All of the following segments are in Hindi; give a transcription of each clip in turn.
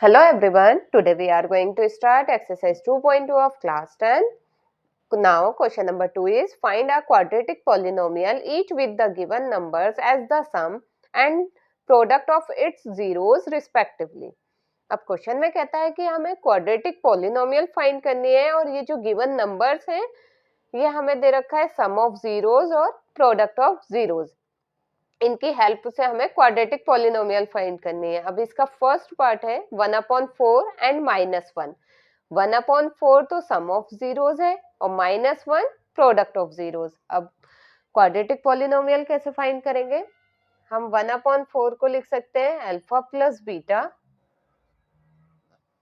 Hello everyone, today we are going to start exercise 2.2 of class 10. Now question number 2 is find a quadratic polynomial each with the given numbers as the sum and product of its zeros respectively. अब क्वेश्चन में कहता है कि हमें क्वाड्रेटिक पॉलिनोमियल फाइंड करनी है और ये जो गिवन नंबर्स हैं ये हमें दे रखा है सम ऑफ जीरोस और प्रोडक्ट ऑफ जीरोस। इनकी हेल्प से हमें क्वाड्रेटिक पॉलिनोमियल फाइंड करनी है। अब इसका फर्स्ट पार्ट है 1/4 एंड -1। 1/4 तो सम ऑफ जीरोस है और -1 प्रोडक्ट ऑफ जीरोस। अब क्वाड्रेटिक पॉलिनोमियल कैसे फाइंड करेंगे? हम 1/4 को लिख सकते हैं अल्फा प्लस बीटा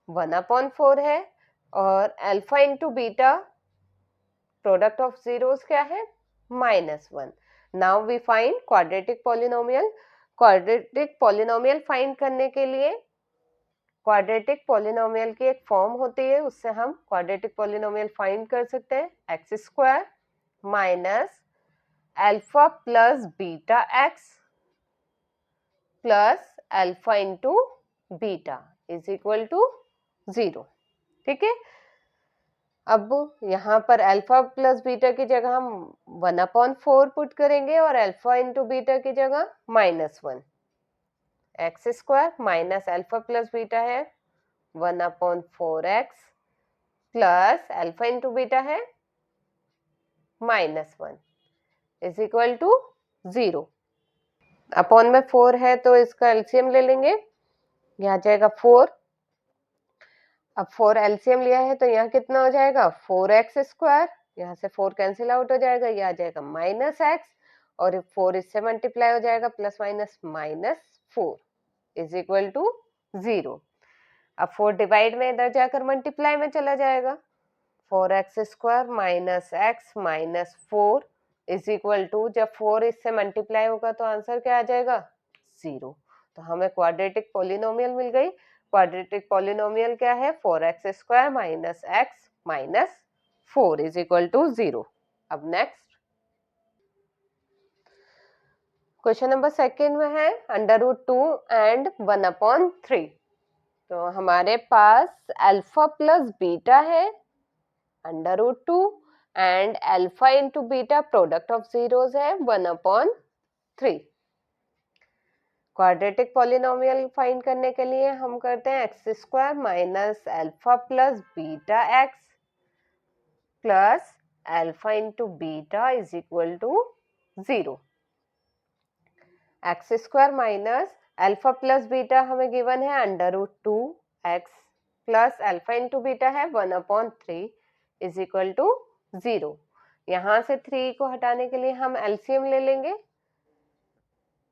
1/4 है और alpha into beta product of zeros क्या है? -1। Now we find quadratic polynomial. Quadratic polynomial find करने के लिए क्वाड्रेटिक पॉलिनोमियल की एक फॉर्म होती है, उससे हम क्वाड्रेटिक पॉलिनोमियल फाइंड कर सकते हैं। X square minus alpha plus beta x plus alpha into beta is equal to 0। ठीक है, अब यहाँ पर अल्फा प्लस बीटा की जगह हम 1/4 पुट करेंगे और अल्फा इंटू बीटा की जगह -1। X square minus alpha plus beta है 1/4x plus alpha into beta है -1 इज इक्वल टू 0। अपॉन में 4 है तो इसका एलसीएम ले लेंगे, यहाँ जाएगा 4। अब 4 एलसीएम लिया है तो यहाँ कितना हो जाएगा 4x स्क्वायर, यहाँ से 4 कैंसिल आउट हो जाएगा, ये आ जाएगा -x और 4 इससे मल्टीप्लाई हो जाएगा +-4 इज इक्वल टू 0। अब 4 डिवाइड में इधर जाकर मल्टीप्लाई में चला जाएगा 4x square minus x minus 4 is equal to, जब 4 इससे मल्टीप्लाई होगा तो आंसर क्या आ जाएगा 0। तो हमें क्वाड्रेटिक पॉलिनोमियल मिल गई। क्वाड्रेटिक पॉलिनोमियल क्या है 4x square minus x minus 4 is equal to 0। अब नेक्स्ट क्वेश्चन नंबर सेकेंड में है √2 एंड 1/3। तो हमारे पास अल्फा प्लस बीटा है √2 and alpha into beta product of zeros है 1/3। क्वाड्रेटिक पॉलिनोमियल फाइंड करने के लिए हम करते हैं x square minus alpha plus beta x plus alpha into beta is equal to 0। X square minus alpha plus beta हमें गिवन है √2x plus alpha into beta है 1/3 इज इक्वल टू 0। यहाँ से 3 को हटाने के लिए हम एलसीएम ले लेंगे,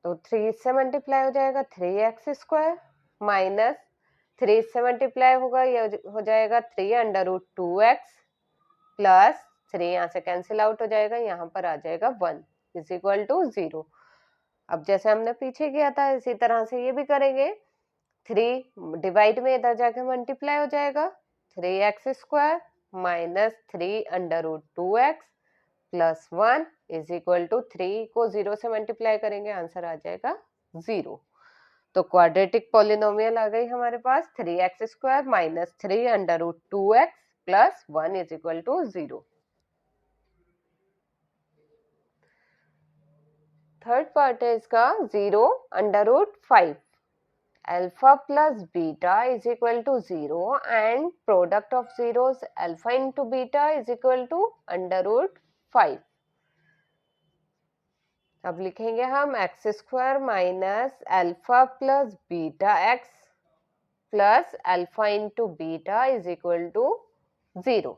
तो 3 से मल्टीप्लाई हो जाएगा 3x स्क्वायर माइनस 3 से मल्टीप्लाई होगा ये हो जाएगा 3√2x प्लस 3 यहाँ से कैंसिल आउट हो जाएगा, यहाँ पर आ जाएगा 1 इज इक्वल टू 0। अब जैसे हमने पीछे किया था इसी तरह से ये भी करेंगे। 3 डिवाइड में इधर जाके मल्टीप्लाई हो जाएगा 3x square minus 3√2x plus 1 is equal to 3 को 0 से मल्टीप्लाई करेंगे, आंसर आ जाएगा 0। तो क्वाड्रेटिक पॉलिनोमियल आ गई हमारे पास 3x square minus 3√2x plus 1 is equal to 0। Third part है इसका 0√5। Alpha plus beta is equal to 0 and product of zeros alpha into beta is equal to √5। अब लिखेंगे हम x square minus alpha plus beta x plus alpha into beta is equal to 0।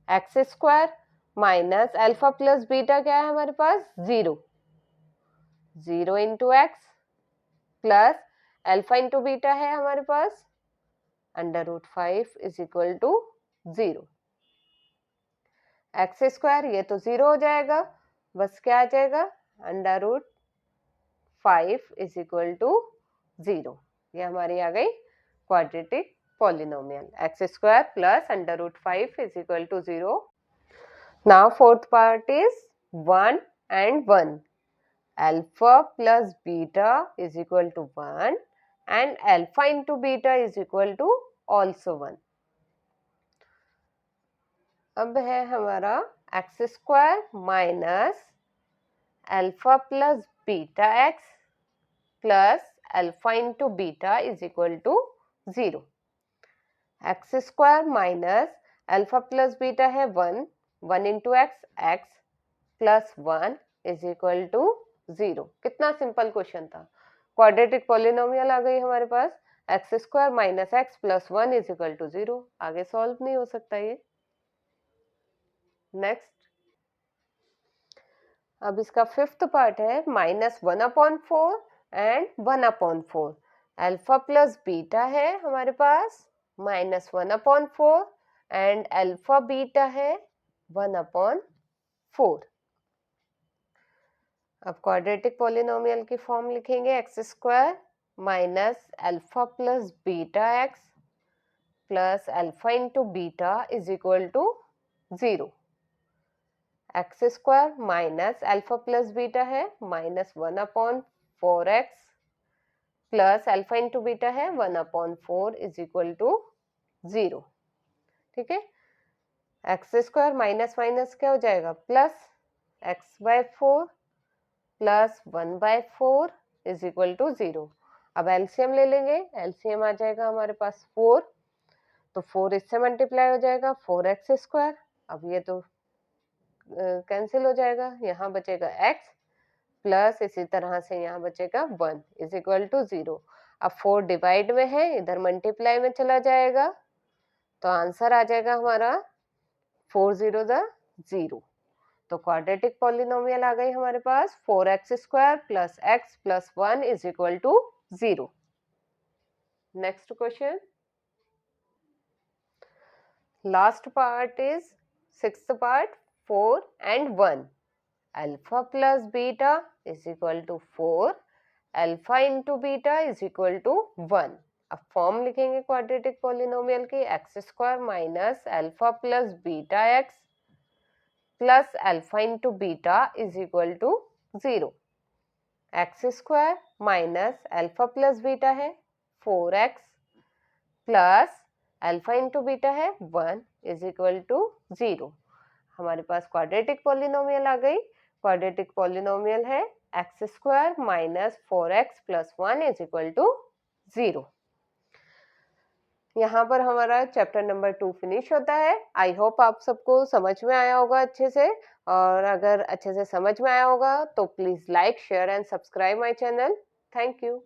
X square minus alpha plus beta क्या है हमारे पास 0 into x plus alpha into beta है हमारे पास √5 is equal to 0। X square ये तो 0 हो जाएगा, बस क्या आ जाएगा √5 इज इक्वल टू 0। ये हमारी आ गई quadratic polynomial x square plus √5 is equal to 0। Now fourth part is 1 and 1। Alpha plus beta is equal to 1 and alpha into beta is equal to also 1. अब है हमारा x square minus alpha plus beta x plus alpha into beta is equal to 0. X square minus alpha plus beta है 1, 1 into x, x plus 1 is equal to 0. कितना सिंपल क्वेश्चन था. क्वाड्रेटिक पॉलिनोमियल आ गई हमारे पास. X square minus x plus 1 is equal to 0. आगे सॉल्व नहीं हो सकता ये. नेक्स्ट, अब इसका फिफ्थ पार्ट है -1/4 एंड 1/4. अल्फा प्लस बीटा है हमारे पास -1/4 एंड अल्फा बीटा है 1/4. अब क्वाड्रेटिक पॉलिनोमियल की फॉर्म लिखेंगे. X square minus alpha plus beta x plus alpha into beta is equal to 0. X square minus alpha plus beta है -1/4x plus alpha into beta है 1/4 इज इक्वल टू 0. ठीक है. एक्स स्क्वायर माइनस माइनस क्या हो जाएगा, plus x/4 plus 1/4 is equal to 0. अब एलसीएम ले लेंगे. एलसीएम आ जाएगा हमारे पास 4, तो 4 इससे मल्टीप्लाई हो जाएगा 4x स्क्वायर. अब ये तो कैंसिल हो जाएगा. यहाँ बचेगा x प्लस इसी तरह से यहाँ बचेगा 1 इज इक्वल टू 0. अब 4 डिवाइड में है, इधर मल्टीप्लाई में चला जाएगा, तो आंसर आ जाएगा हमारा 4 0 0. तो क्वाड्रेटिक पॉलिनोमियल आ गई हमारे पास 4x square plus x plus 1 is equal to 0. Next question. Last part is sixth part 4 and 1. Alpha plus beta is equal to 4. Alpha into beta is equal to 1. अब फॉर्म लिखेंगे क्वाड्रेटिक पॉलिनोमियल की. X square minus alpha plus beta x plus alpha into beta is equal to 0. X square minus alpha plus beta है 4x plus alpha into beta है 1 इज इक्वल टू 0. हमारे पास क्वाड्रेटिक पॉलिनोमियल आ गई. क्वाड्रेटिक पॉलिनोमियल है x square minus 4x plus 1 is equal to 0. यहाँ पर हमारा चैप्टर नंबर 2 फिनिश होता है. आई होप आप सबको समझ में आया होगा अच्छे से, और अगर अच्छे से समझ में आया होगा तो please like, share and subscribe my channel. Thank you.